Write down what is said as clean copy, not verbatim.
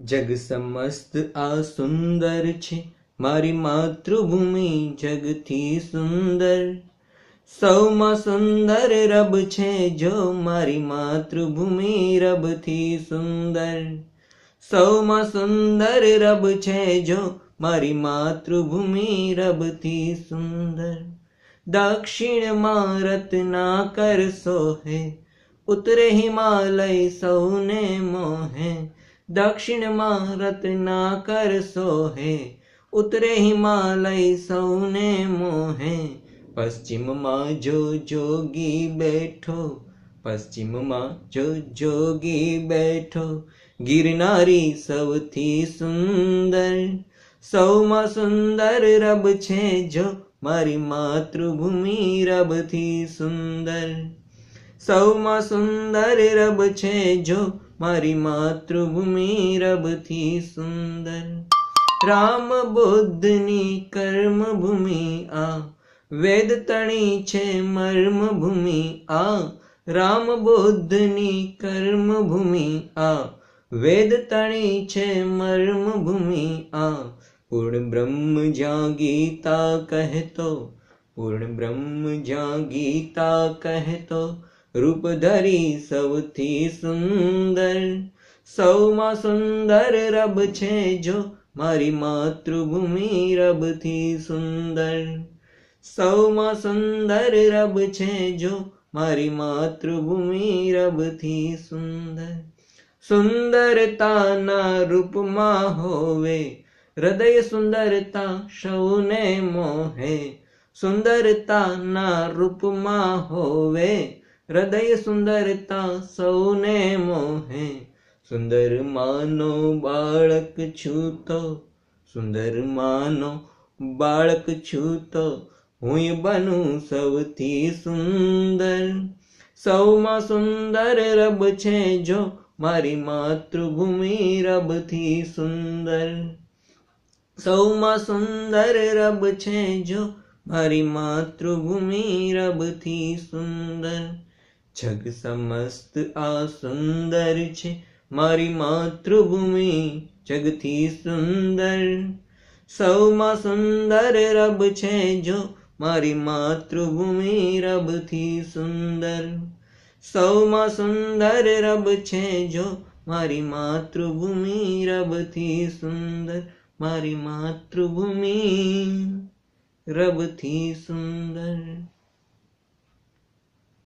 જગ સમસ્ત આ સુંદર છે, મારી માતૃભૂમિ જગથી સુંદર. સૌમાં સુંદર રબ છે જો, મારી માતૃભૂમિ રબથી સુંદર. સૌમાં સુંદર રબ છે જો, મારી માતૃભૂમિ રબથી સુંદર. દક્ષિણમાં રત્નાકર સોહે, ઉત્તરે હિમાલય સૌને મોહે. દક્ષિણમાં રત્નાકર સોહે, ઉત્તરે હિમાલય સૌને મોહે. પશ્ચિમમાં જો જોગી બેઠો, પશ્ચિમમાં જો જોગી બેઠો. ગિરનારી સૌથી સુંદર. સૌમાં સુંદર રબ છે જો, મારી માતૃભૂમિ રબથી સુંદર. સૌમાં સુંદર રબ છે જો, મારી માતૃભૂમિ રબથી સુંદર. રામ બુદ્ધની કર્મભૂમિ આ, વેદ તણી છે મર્મભૂમિ આ. રામ બુદ્ધની કર્મભૂમિ આ, વેદ તણી છે મર્મભૂમિ આ. પૂર્ણ બ્રહ્મ જ્યાં ગીતા કહેતો, પૂર્ણ બ્રહ્મ જ્યાં ગીતા કહેતો. રૂપ ધરી સૌથી સુંદર. સૌમાં સુંદર રબ છે જો, મારી માતૃભૂમિ રબથી સુંદર. સૌમાં સુંદર રબ છે જો, મારી માતૃભૂમિ રબથી સુંદર. સુંદરતાના રૂપમાં હોવે, હૃદય સુંદરતા સૌને મોહે. સુંદરતાના રૂપમાં હોવે, હૃદય સુંદરતા સૌને મોહે. સુંદર માનો બાળક છું તો, સુંદર માનો બાળક છું તો. હું બનું સૌથી સુંદર. સૌમાં સુંદર રબ છે જો, મારી માતૃભૂમિ રબથી સુંદર. સૌમાં સુંદર રબ છે જો, મારી માતૃભૂમિ રબથી સુંદર. જગ સમસ્ત આ સુંદર છે, મારી માતૃભૂમિ જગથી સુંદર. સૌમાં સુંદર રબ છે જો, મારી માતૃભૂમિ રબથી સુંદર. સૌમાં સુંદર રબ છે જો, મારી માતૃભૂમિ રબથી સુંદર. મારી માતૃભૂમિ રબથી સુંદર.